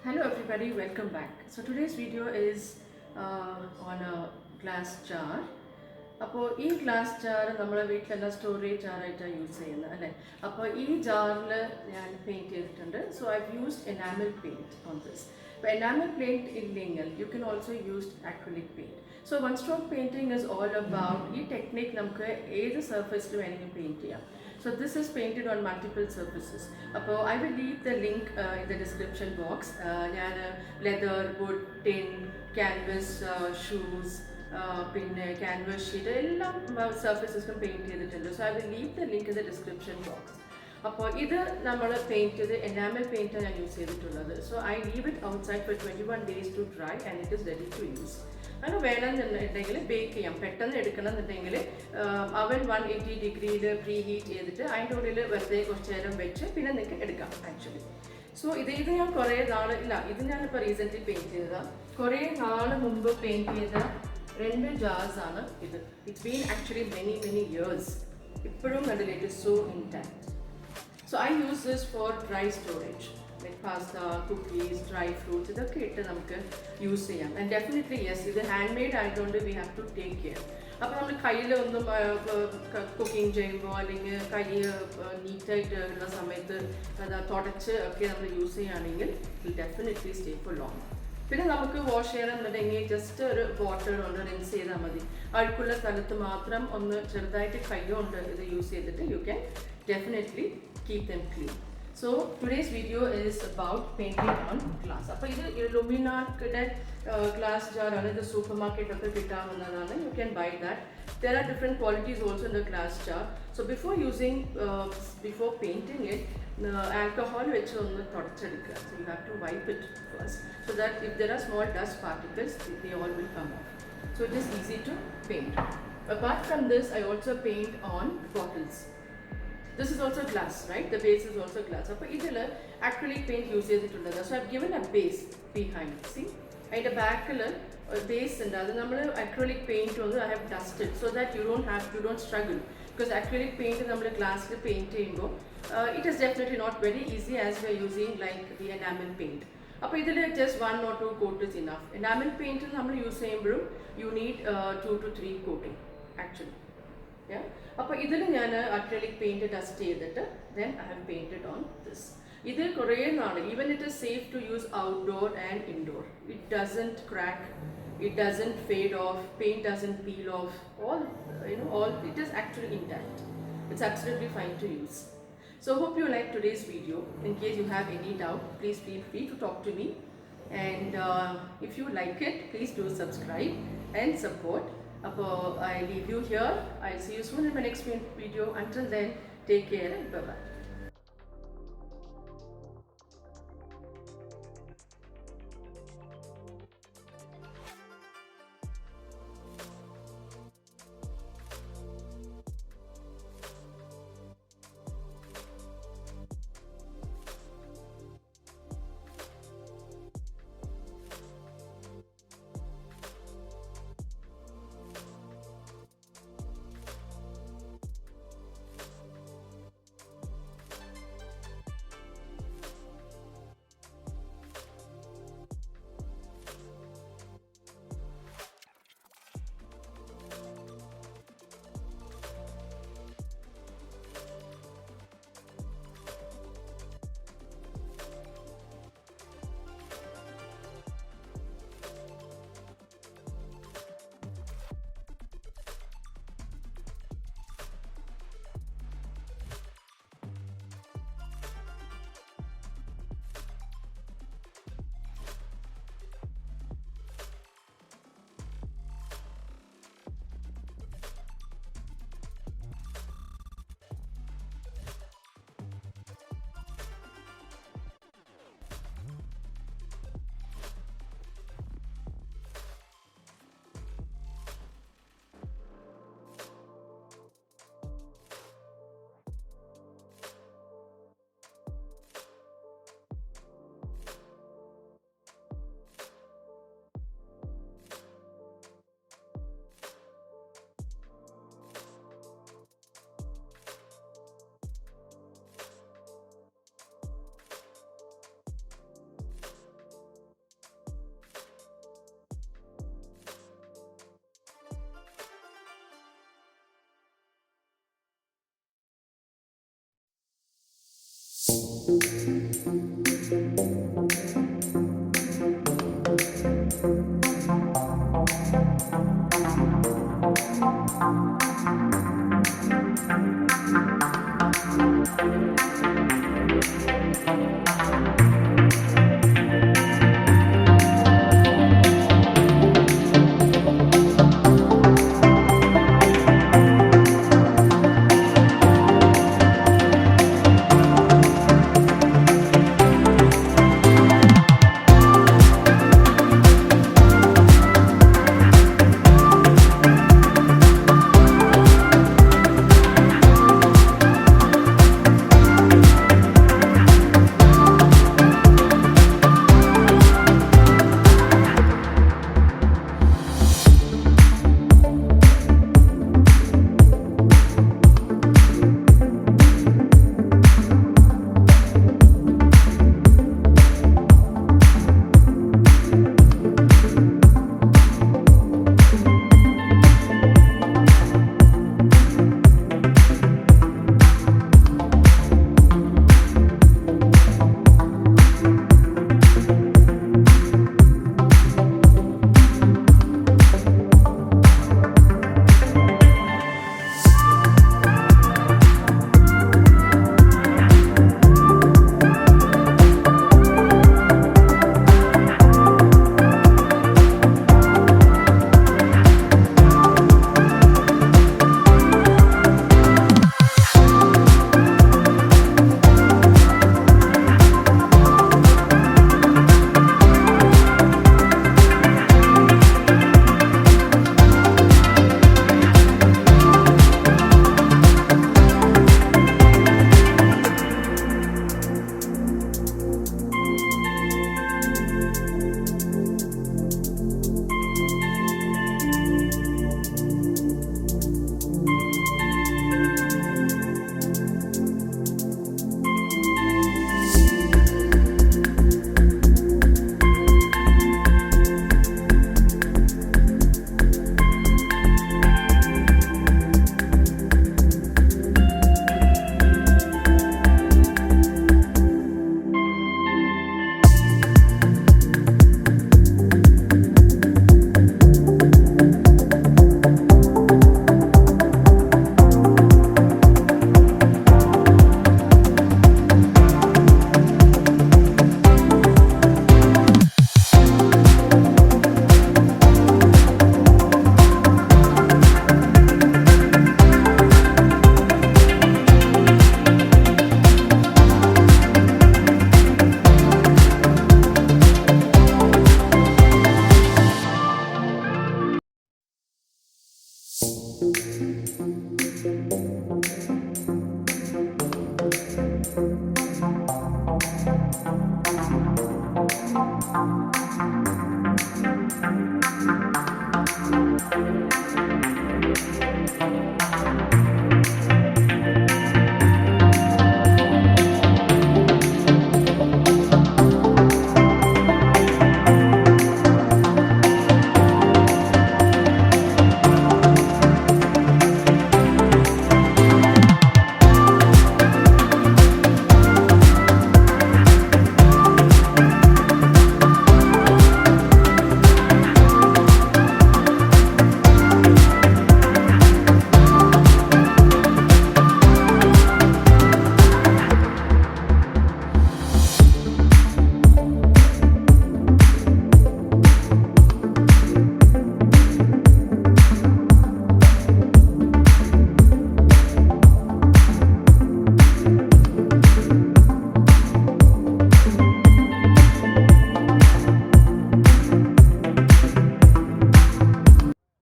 Hello everybody, welcome back. So today's video is on a glass jar. അപ്പോൾ ഈ glass jar നമ്മുടെ വീട്ടിലെല്ലാം storage ജാറായിട്ടാണ് use ചെയ്യുന്നത് അല്ലേ. അപ്പോൾ ഈ ജാറിൽ ഞാൻ പെയിൻറ്റ് ചെയ്തിട്ടുണ്ട്. So I used enamel paint on this. അപ്പോൾ എനാമൽ പെയിൻറ്റ് ഇല്ലെങ്കിൽ you can also use acrylic paint. So one stroke painting is all about ഈ ടെക്നിക്ക് നമുക്ക് ഏത് സർഫസിൽ വേണമെങ്കിലും പെയിൻറ്റ് ചെയ്യാം. So this is painted on multiple surfaces. I will leave the link in the description box. Leather, wood, tin, canvas, shoes, canvas sheet, all surfaces can paint it. So I will leave the link in the description box. This is paint enamel paint I use it. So I leave it outside for 21 days to dry and it is ready to use. And വേണമെന്നുണ്ടെങ്കിൽ bake ചെയ്യാം. പെട്ടെന്ന് എടുക്കണമെന്നുണ്ടെങ്കിൽ അവൻ 180 ഡിഗ്രിയിൽ pre heat ചെയ്തിട്ട് അതിൻ്റെ ഉള്ളിൽ വെറുതെ കുറച്ച് നേരം വെച്ച് പിന്നെ നിങ്ങൾക്ക് എടുക്കാം ആക്ച്വലി. സോ ഇത് ഞാൻ കുറേ ഇത് ഞാനിപ്പോൾ റീസെൻ്റ്ലി പെയിൻറ്റ് ചെയ്തതാണ്. കുറേ നാൾ മുമ്പ് പെയിൻറ്റ് ചെയ്ത 2 ജാർസ് ആണ് ഇത്. It's been actually many years. ഇപ്പോഴും കണ്ടില്ല, it is so intact. So I use this for dry storage, like pasta, cookies, dry fruits. ഇതൊക്കെ ഇട്ട് നമുക്ക് യൂസ് ചെയ്യാം. And definitely yes, ഇത് ഹാൻഡ് മെയ്ഡ് ആയതുകൊണ്ട് we have to take care. അപ്പോൾ നമ്മൾ കയ്യിലൊന്നും കുക്കിംഗ് ചെയ്യുമ്പോൾ അല്ലെങ്കിൽ കൈ നീറ്റായിട്ട് ഉള്ള സമയത്ത് അത് തുടച്ച് ഒക്കെ നമ്മൾ യൂസ് ചെയ്യുകയാണെങ്കിൽ it definitely stay for long. പിന്നെ നമുക്ക് വാഷ് ചെയ്യണമെന്നുണ്ടെങ്കിൽ ജസ്റ്റ് ഒരു വാട്ടർ കൊണ്ട് റിൻസ് ചെയ്താൽ മതി. അഴുക്കുള്ള സ്ഥലത്ത് മാത്രം ഒന്ന് ചെറുതായിട്ട് കൈ കൊണ്ട് ഇത് യൂസ് ചെയ്തിട്ട് you can definitely keep them clean. So today's video is about painting on glass. അപ്പോൾ ഇത് Luminarയുടെ glass jar ആണ്. ഇത് സൂപ്പർ മാർക്കറ്റ് കിട്ടാവുന്നതാണ്. You can buy that. There are different qualities also in the glass jar. So before painting it, alcohol വെച്ച് ഒന്ന് തുടച്ചെടുക്കുക. So you have to wipe it first so that if there are small dust particles, they all will come off. So it is easy to paint. Apart from this, I also paint on bottles. This is also glass, right? The base is also glass. So this is acrylic paint use ചെയ്തിട്ടുള്ളത്. So I've given a base behind. See? And the back base and the acrylic paint also I have dusted so that you don't struggle. Because acrylic paint is glass paint. It is definitely not very easy as we are using like the enamel paint. അപ്പോൾ ഇതിൽ just 1 or 2 coat is enough. Enamel paint നമ്മൾ use ചെയ്യുമ്പോഴും you need 2 to 3 coating actually. Yeah. അപ്പോൾ ഇതിൽ ഞാൻ acrylic paint dust ചെയ്തിട്ട് then I have painted on this. ഇത് കുറേ നാൾ, even it is safe to use outdoor and indoor. It doesn't crack, it doesn't fade off, paint doesn't peel off. All it is actually intact. It's absolutely fine to use. So hope you like today's video. In case you have any doubt, please feel free to talk to me. And if you like it, please do subscribe and support. I leave you here. I'll see you soon in my next video. Until then, take care and bye-bye.